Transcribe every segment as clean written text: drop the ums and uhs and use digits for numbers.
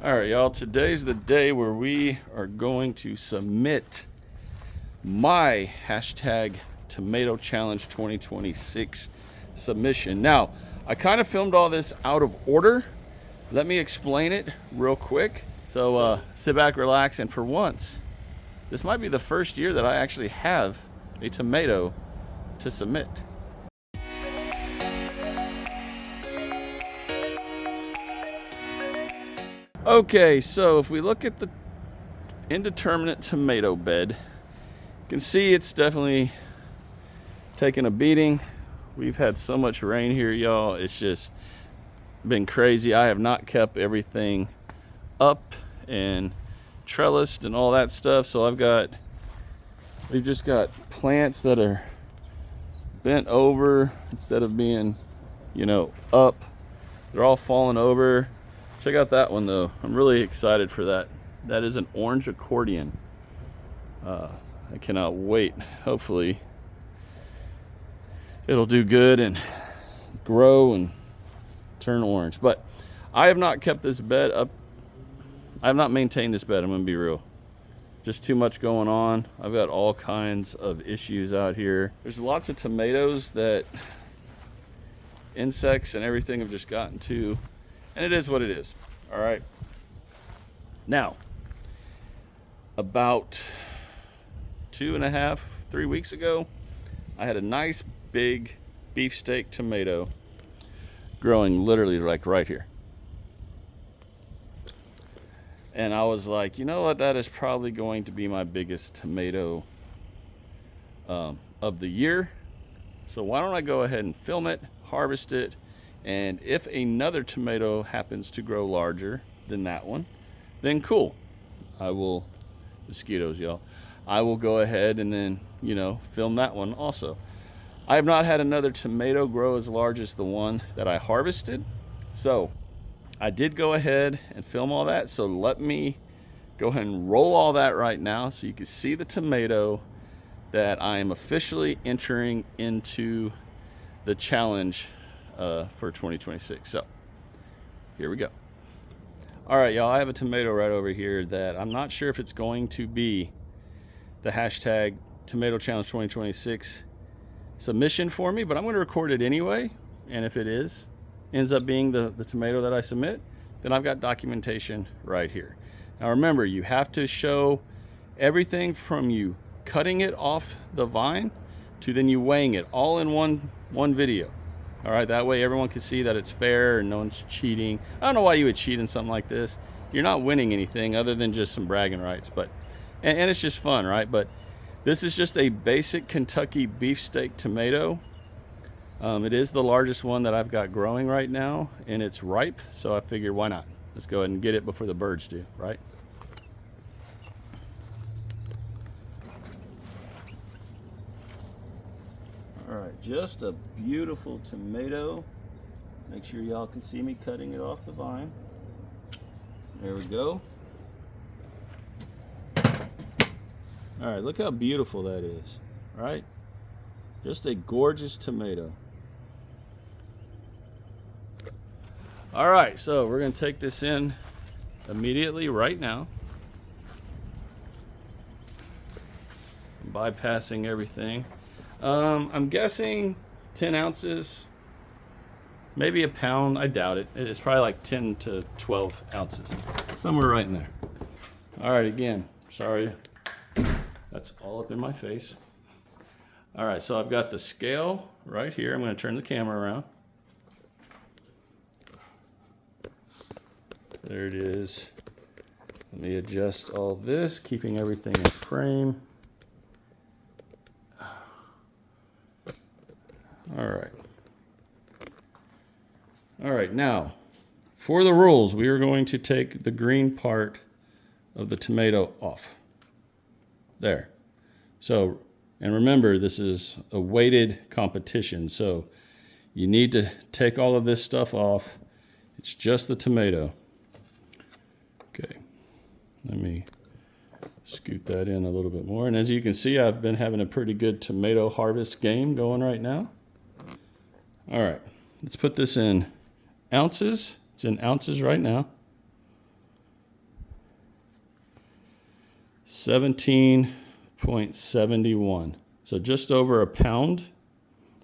All right, y'all, today's the day where we are going to submit my hashtag Tomato Challenge 2026 submission. Now, I kind of filmed all this out of order. Let me explain it real quick. So sit back, relax, and for once, this might be the first year that I actually have a tomato to submit. Okay, so if we look at the indeterminate tomato bed, you can see it's definitely taken a beating. We've had so much rain here, y'all. It's just been crazy. I have not kept everything up and trellised and all that stuff. So we've just got plants that are bent over instead of being, up. They're all falling over. Check out that one though. I'm really excited for that. That is an orange accordion. I cannot wait. Hopefully it'll do good and grow and turn orange. But I have not kept this bed up. I have not maintained this bed. I'm gonna be real. Just too much going on. I've got all kinds of issues out here. There's lots of tomatoes that insects and everything have just gotten to. And it is what it is. All right. Now, about 2.5, 3 weeks ago, I had a nice big beefsteak tomato growing literally like right here. And I was like, you know what? That is probably going to be my biggest tomato of the year. So why don't I go ahead and film it, harvest it, and if another tomato happens to grow larger than that one, then cool. Mosquitoes, y'all. I will go ahead and then, film that one also. I have not had another tomato grow as large as the one that I harvested. So I did go ahead and film all that. So let me go ahead and roll all that right now so you can see the tomato that I am officially entering into the challenge for 2026. So here we go. All right, y'all, I have a tomato right over here that I'm not sure if it's going to be the hashtag Tomato Challenge 2026 submission for me, but I'm going to record it anyway. And if it ends up being the tomato that I submit, then I've got documentation right here. Now remember, you have to show everything from you cutting it off the vine to then you weighing it all in one video. All right, that way everyone can see that it's fair and no one's cheating. I don't know why you would cheat in something like this. You're not winning anything other than just some bragging rights, but and it's just fun, right? But this is just a basic Kentucky beefsteak tomato. It is the largest one that I've got growing right now, and it's ripe, so I figured why not? Let's go ahead and get it before the birds do, right? All right, just a beautiful tomato. Make sure y'all can see me cutting it off the vine. There we go. All right, look how beautiful that is, right? Just a gorgeous tomato. All right, so we're gonna take this in immediately right now. Bypassing everything. I'm guessing 10 ounces, maybe a pound. I doubt it. It's probably like 10 to 12 ounces, somewhere right in there. All right, again, sorry. That's all up in my face. All right, so I've got the scale right here. I'm going to turn the camera around. There it is. Let me adjust all this, keeping everything in frame. All right, now, for the rules, we are going to take the green part of the tomato off. There. So, and remember, this is a weighted competition, so you need to take all of this stuff off. It's just the tomato. Okay, let me scoot that in a little bit more. And as you can see, I've been having a pretty good tomato harvest game going right now. All right, let's put this in ounces. It's in ounces right now. 17.71. So just over a pound.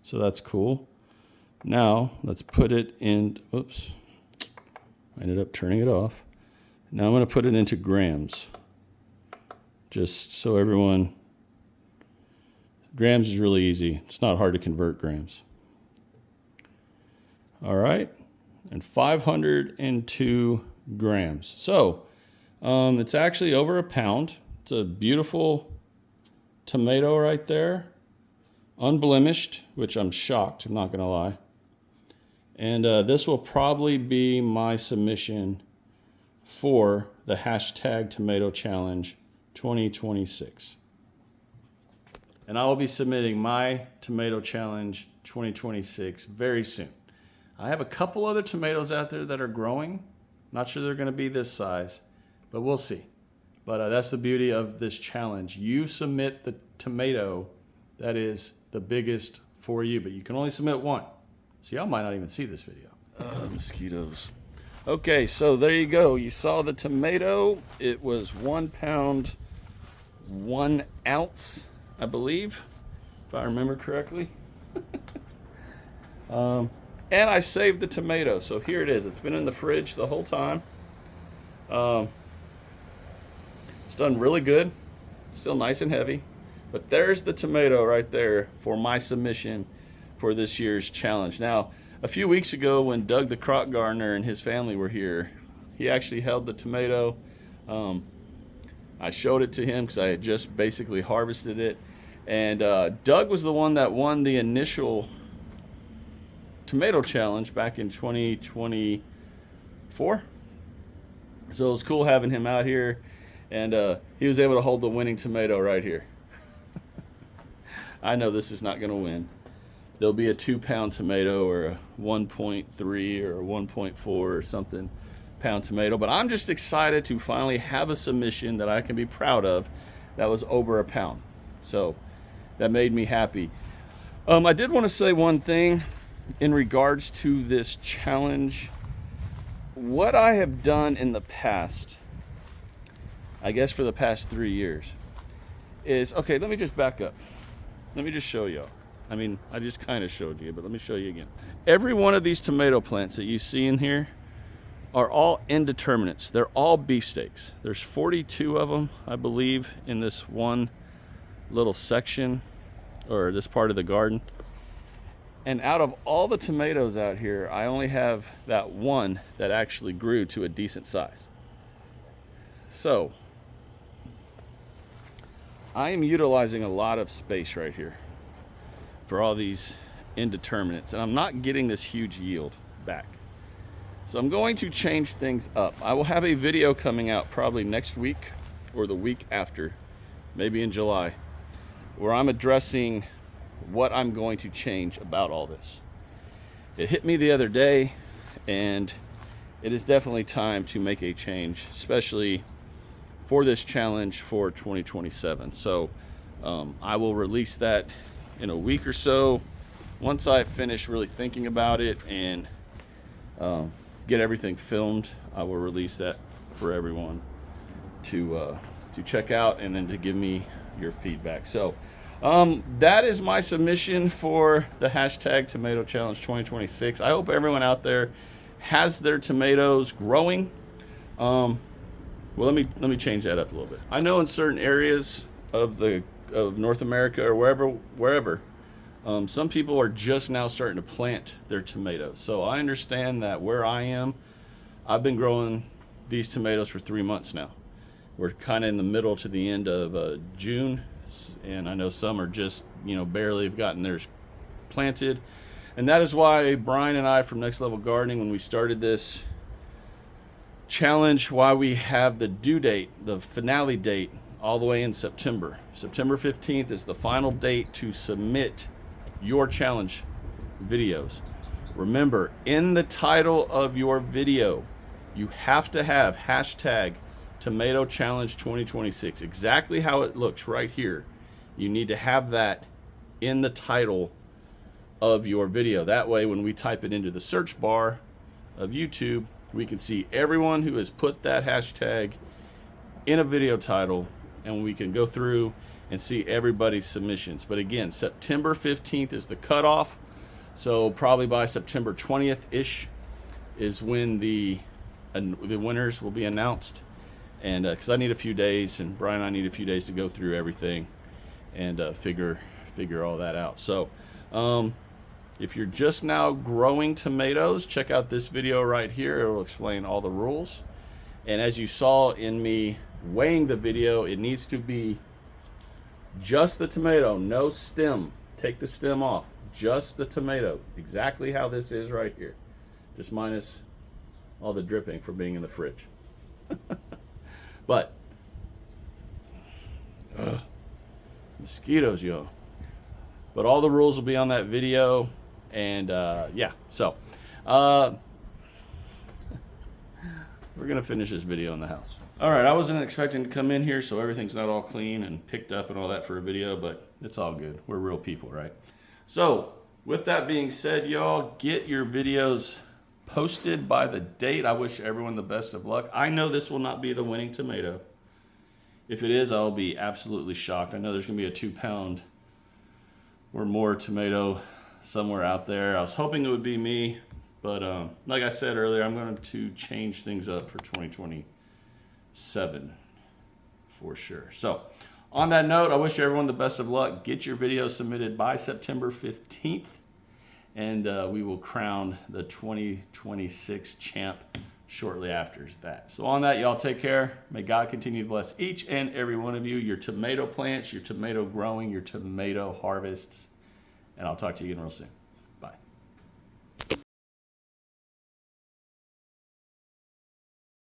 So that's cool. Now let's put it in, oops, I ended up turning it off. Now I'm going to put it into grams. Just so everyone, grams is really easy. It's not hard to convert grams. All right, and 502 grams. So it's actually over a pound. It's a beautiful tomato right there, unblemished, which I'm shocked, I'm not gonna lie. And this will probably be my submission for the hashtag tomato challenge 2026. And I will be submitting my tomato challenge 2026 very soon. I have a couple other tomatoes out there that are growing. Not sure they're gonna be this size, but we'll see. But that's the beauty of this challenge. You submit the tomato that is the biggest for you, but you can only submit one. So y'all might not even see this video. Mosquitoes. Okay, so there you go. You saw the tomato. It was 1 pound, 1 ounce, I believe, if I remember correctly. And I saved the tomato, so here it is. It's been in the fridge the whole time. It's done really good. Still nice and heavy. But there's the tomato right there for my submission for this year's challenge. Now, a few weeks ago when Doug the crock gardener and his family were here, he actually held the tomato. I showed it to him because I had just basically harvested it. And Doug was the one that won the initial tomato challenge back in 2024. So it was cool having him out here. And he was able to hold the winning tomato right here. I know this is not going to win. There'll be a 2 pound tomato or a 1.3 or a 1.4 or something pound tomato. But I'm just excited to finally have a submission that I can be proud of that was over a pound. So that made me happy. I did want to say one thing in regards to this challenge. What I have done in the past, I guess for the past 3 years, is, okay, let me just back up. Let me just show you. I mean, I just kind of showed you, but let me show you again. Every one of these tomato plants that you see in here are all indeterminates. They're all beefsteaks. There's 42 of them, I believe, in this one little section, or this part of the garden. And out of all the tomatoes out here, I only have that one that actually grew to a decent size. So I am utilizing a lot of space right here for all these indeterminates, and I'm not getting this huge yield back. So I'm going to change things up. I will have a video coming out probably next week or the week after, maybe in July, where I'm addressing what I'm going to change about all this. It hit me the other day, and it is definitely time to make a change, especially for this challenge for 2027. So I will release that in a week or so once I finish really thinking about it and get everything filmed. I will release that for everyone to check out and then to give me your feedback. So that is my submission for the hashtag tomato challenge 2026. I hope everyone out there has their tomatoes growing. Well, let me change that up a little bit. I know in certain areas of North America or wherever, some people are just now starting to plant their tomatoes. So I understand that where I am, I've been growing these tomatoes for 3 months now. We're kind of in the middle to the end of June, and I know some are just, barely have gotten theirs planted. And that is why Brian and I from Next Level Gardening, when we started this challenge, why we have the due date, the finale date, all the way in September. September 15th is the final date to submit your challenge videos. Remember, in the title of your video, you have to have hashtag tomato challenge 2026, exactly how it looks right here. You need to have that in the title of your video. That way, when we type it into the search bar of YouTube, we can see everyone who has put that hashtag in a video title, and we can see everyone who has put that hashtag in a video title. and we can go through and see everybody's submissions. But again, September 15th is the cutoff. So probably by September 20th-ish is when the winners will be announced. And because I need a few days, and Brian and I need a few days to go through everything and figure all that out. So if you're just now growing tomatoes, check out this video right here. It will explain all the rules. And as you saw in me weighing the video, it needs to be just the tomato, no stem. Take the stem off. Just the tomato. Exactly how this is right here. Just minus all the dripping from being in the fridge. But mosquitoes, yo. But all the rules will be on that video. And yeah, so we're gonna finish this video in the house. All right, I wasn't expecting to come in here, so everything's not all clean and picked up and all that for a video, but it's all good. We're real people, right? So with that being said, y'all, get your videos posted by the date. I wish everyone the best of luck. I know this will not be the winning tomato. If it is, I'll be absolutely shocked. I know there's gonna be a 2-pound or more tomato somewhere out there. I was hoping it would be me, but like I said earlier, I'm going to change things up for 2027 for sure. So on that note, I wish everyone the best of luck. Get your videos submitted by September 15th, and we will crown the 2026 champ shortly after that. So on that, y'all take care. May God continue to bless each and every one of you, your tomato plants, your tomato growing, your tomato harvests, and I'll talk to you again real soon.